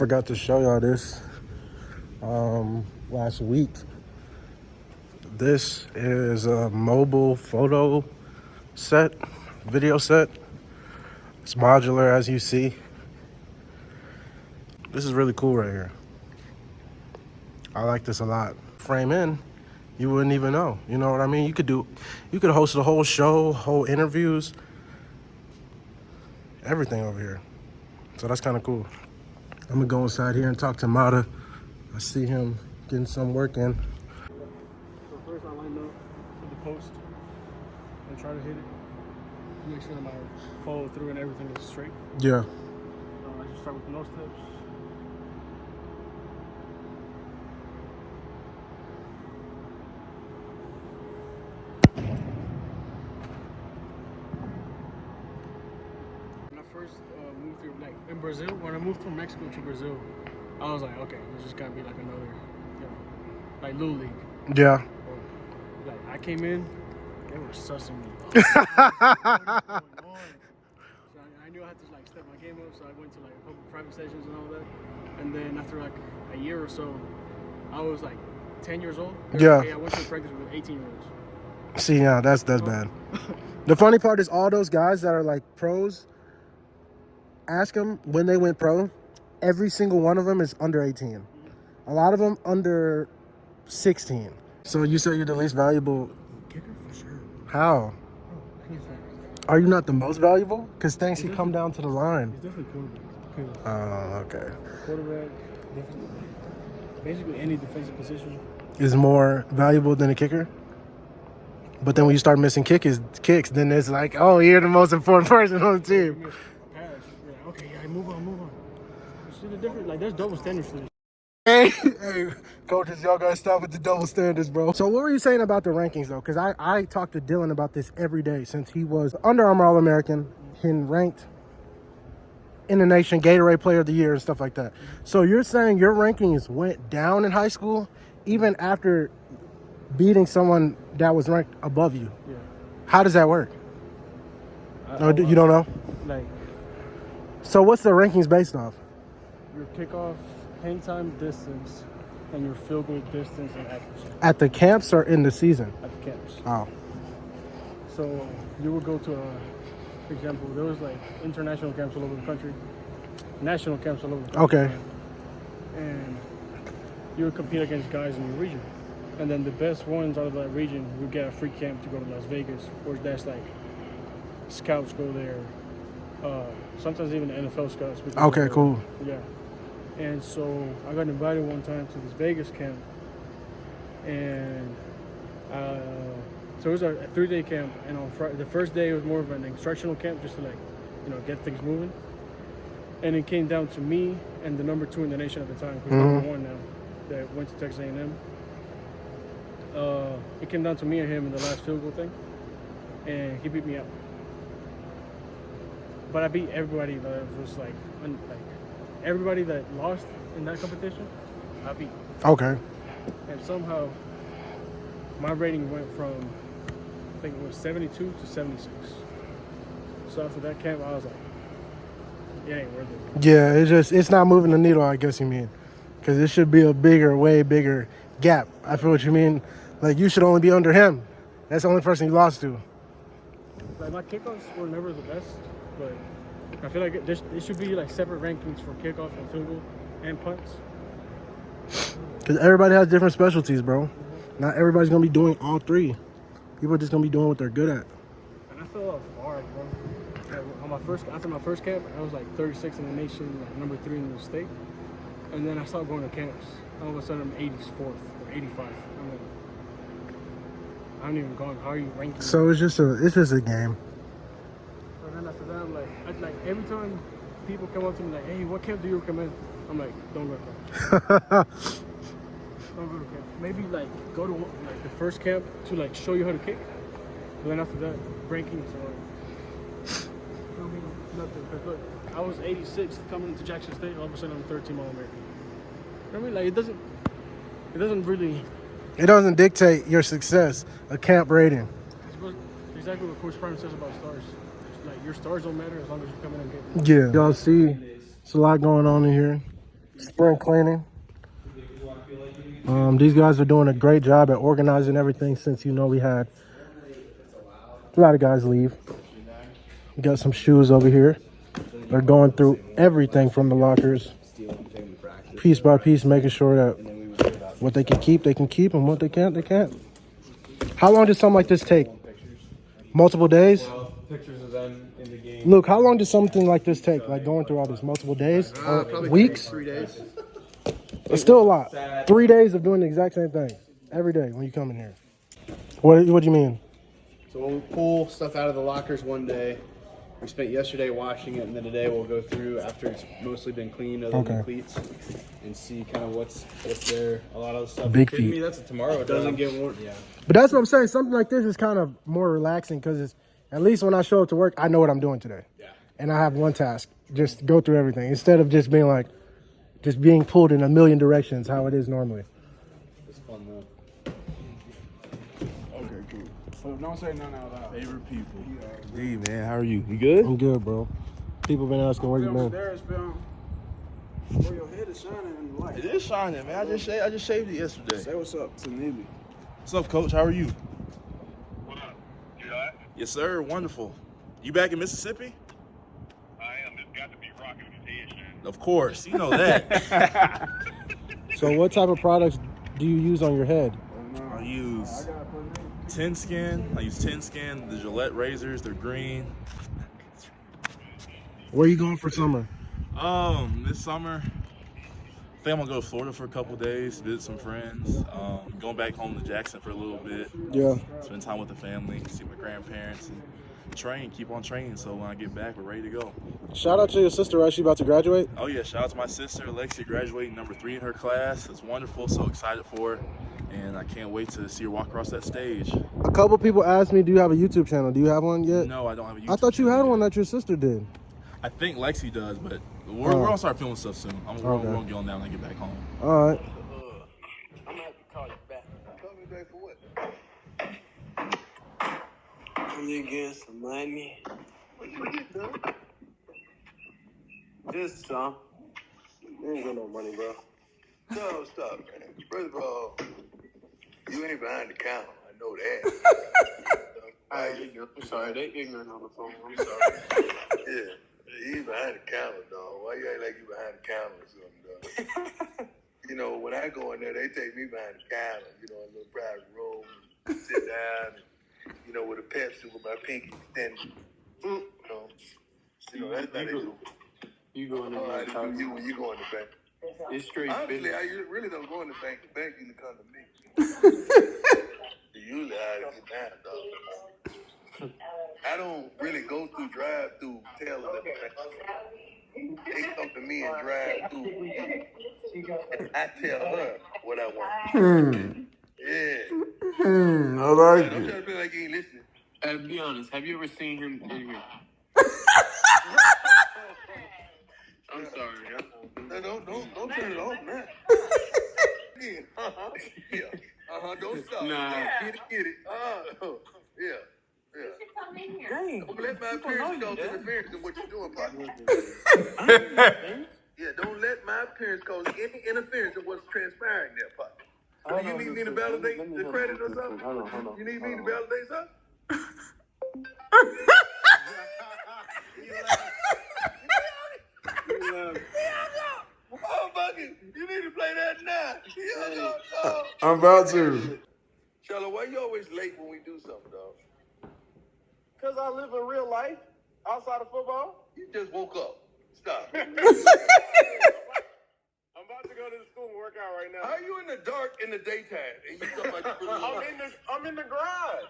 Forgot to show y'all this last week. This is a mobile photo set, video set. It's modular, as you see. This is really cool right here. I like this a lot. Frame in, you wouldn't even know. You know what I mean? You could host the whole show, whole interviews, everything over here. So that's kind of cool. I'm gonna go inside here and talk to Mata. I see him getting some work in. So first I lined up with the post and try to hit it. Make sure that my follow through and everything is straight. Yeah. I just start with no steps. When I first moved through, like in Brazil, when I moved from Mexico to Brazil, I was like, okay, it's just gonna be like another, like Little League. Yeah. Like I came in, they were sussing me. So I knew I had to like step my game up, so I went to like a couple private sessions and all that. And then after like a year or so, I was like 10 years old. Yeah. I went to practice with 18-year-olds. See, yeah, that's bad. The funny part is all those guys that are like pros, ask them when they went pro, every single one of them is under 18. A lot of them under 16. So you say you're the least valuable Kicker for sure. How? Oh, are you not the most valuable? Because things can come down to the line. He's definitely quarterback. Oh, okay. Quarterback, basically any defensive position is more valuable than a kicker. But then when you start missing kicks, then it's like, oh, you're the most important person on the team. Pass. Yeah, okay, yeah, move on. You see the difference? Like, there's double standards for this. Hey, coaches, y'all gotta stop with the double standards, bro. So what were you saying about the rankings, though? Because I talk to Dylan about this every day since he was Under Armour All-American, and ranked in the nation, Gatorade Player of the Year and stuff like that. So you're saying your rankings went down in high school even after beating someone that was ranked above you? Yeah. How does that work? You don't know? Like, so what's the rankings based off? Your kickoff, hang time, distance, and your field goal distance and accuracy. At the camps or in the season? At the camps. Oh. So you would go to for example, there was like international camps all over the country, national camps all over the country. Okay. And you would compete against guys in your region. And then the best ones out of that region would get a free camp to go to Las Vegas, where that's like scouts go there. Sometimes even the NFL scouts. Okay, cool. Yeah. And so I got invited one time to this Vegas camp. And so it was a 3-day camp. And on Friday, the first day was more of an instructional camp, just to like, get things moving. And it came down to me and the number 2 in the nation at the time, who's number 1 now, that went to Texas A&M. It came down to me and him in the last field goal thing, and he beat me out. But I beat everybody that was like everybody that lost in that competition, I beat. Okay. And somehow my rating went from, I think it was 72 to 76. So after that camp, I was like, it ain't worth it. Yeah, it's not moving the needle, I guess you mean. Because it should be a way bigger gap. I feel what you mean. Like, you should only be under him. That's the only person you lost to. Like, my kickoffs were never the best, but I feel like there should be like separate rankings for kickoff and field goal and punts. Because everybody has different specialties, bro. Not everybody's going to be doing all 3. People are just going to be doing what they're good at. And I fell off hard, bro. After my first camp, I was like 36 in the nation, like number 3 in the state. And then I started going to camps. All of a sudden, I'm 84th or 85th. I'm like, I haven't even gone. How are you ranking? So it's just a game. And then after that, I'm like every time people come up to me like, hey, what camp do you recommend? I'm like, don't go to camp. Don't go to camp. Maybe like go to like the first camp to like show you how to kick. But then after that, rankings are don't mean nothing. Because look, I was 86th coming into Jackson State. All of a sudden, I'm 13 All-American. You know what I mean? Like it doesn't really. It doesn't dictate your success, a camp rating. It's exactly what Coach Prime says about stars. Like your stars don't matter as long as you come in and get. Yeah. Y'all see, it's a lot going on in here. spring cleaning. These guys are doing a great job at organizing everything since we had a lot of guys leave. We got some shoes over here. They're going through everything from the lockers, piece by piece, making sure that what they can keep, and what they can't, they can't. How long does something like this take? Multiple days? Pictures of them in the game. Luke, how long does something like this take? Like going through all this, multiple days or weeks? 3 days. It's still a lot. 3 days of doing the exact same thing every day when you come in here. What do you mean? So we'll pull stuff out of the lockers one day. We spent yesterday washing it, and then today we'll go through after it's mostly been cleaned, other than the cleats, and see kind of what's there. A lot of the stuff. Big feet. Me, that's a tomorrow. It doesn't get worn. Yeah. But that's what I'm saying. Something like this is kind of more relaxing because it's at least when I show up to work, I know what I'm doing today. Yeah. And I have one task: just go through everything instead of just being pulled in a million directions how it is normally. It's fun though. Okay, cool. So don't say nothing out loud. Favorite people. D, man, how are you? You good? I'm good, bro. People been asking where you been. Darius film. Boy, your head is shining in the light. It is shining, man. I just shaved it yesterday. Say what's up to Nibby. What's up, Coach? How are you? What up? You all right? Yes, sir. Wonderful. You back in Mississippi? I am. It's got to be rocking his head, man. Of course. You know that. So what type of products do you use on your head? I use Tin Skin. The Gillette razors. They're green. Where you going for summer? This summer, I think I'm gonna go to Florida for a couple days, visit some friends. Going back home to Jackson for a little bit. Yeah. Spend time with the family, see my grandparents, and keep on training. So when I get back, we're ready to go. Shout out to your sister, right? She about to graduate? Oh yeah, shout out to my sister, Alexia, graduating number 3 in her class. It's wonderful, so excited for her. And I can't wait to see her walk across that stage. A couple people asked me, do you have a YouTube channel? Do you have one yet? No, I don't have a YouTube I thought you channel had yet. one that your sister did. I think Lexi does, but we're gonna start filming stuff soon. We're gonna get on that when I get back home. All right. I'm gonna have to call you back. Call me back for what? I'm just getting some money. What you get, done? Just some. You ain't got no money, bro. No, stop, man. First of all, you ain't behind the counter. I know that. I'm sorry, they ignorant on the phone. I'm sorry. Yeah. You ain't behind the counter, dog. Why you act like you behind the counter or something, dog? You know, when I go in there, they take me behind the counter, in a little private room, sit down, and, with a Pepsi with my pinky extended. That's how they do. You go in All there right, and talk. you when you go in the bank. It's straight Honestly, business. I really don't go in the bank. The bank usually come to me. Usually I get down, dog. I don't really go through drive-through tellers at the bank. They come to me and drive through. And I tell her what I want. Yeah. I like Don't try to feel like you ain't listening. Be honest, have you ever seen him in here? I'm sorry. No, don't turn it off, man. Yeah. Don't stop. Nah. Get it. Yeah. Don't let my appearance cause interference in what you're doing, partner. Yeah, don't let my appearance cause any interference in what's transpiring there, partner. You need me to validate the credit or something? Hold on. You need me to validate something? Oh, Bucky, you need to play that now. I'm about to. Charlotte, why you always late when we do something, dog? Because I live in real life outside of football. You just woke up. Stop. I'm about to go to the school and work out right now. How are you in the dark in the daytime? And you talking about you really I'm in the garage.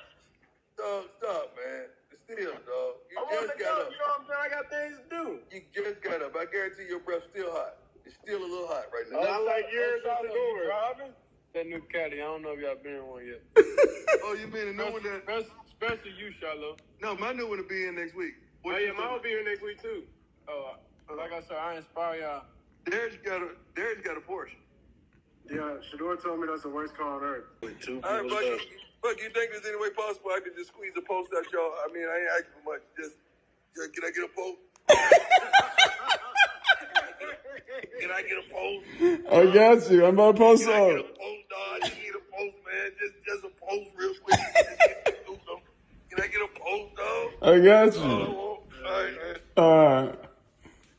Stop, man. Still, dog. You I want just to got go. up. You know what I'm saying? I got things to do. You just got up. I guarantee your breath's still hot. It's still a little hot right now. Not like yours at the door. Driving? That new caddy, I don't know if y'all been in one yet. Oh, you mean the new one that? Especially you, Charlotte. No, my new one will be in next week. Oh, yeah, mine will be here next week, too. Oh, like I said, I inspire y'all. Darius got a Porsche. Yeah, Shador told me that's the worst car on earth. All right, Bucky, you think there's any way possible I could just squeeze a post out y'all? I mean, I ain't asking for much. Just can I get a post? Can I get a post? I got you. I'm about to post Can I get a up. post, dog? I just need a post, man. Just a post real quick. Just get me through them. Can I get a post, dog? I got All I you. want. All right, man. All right.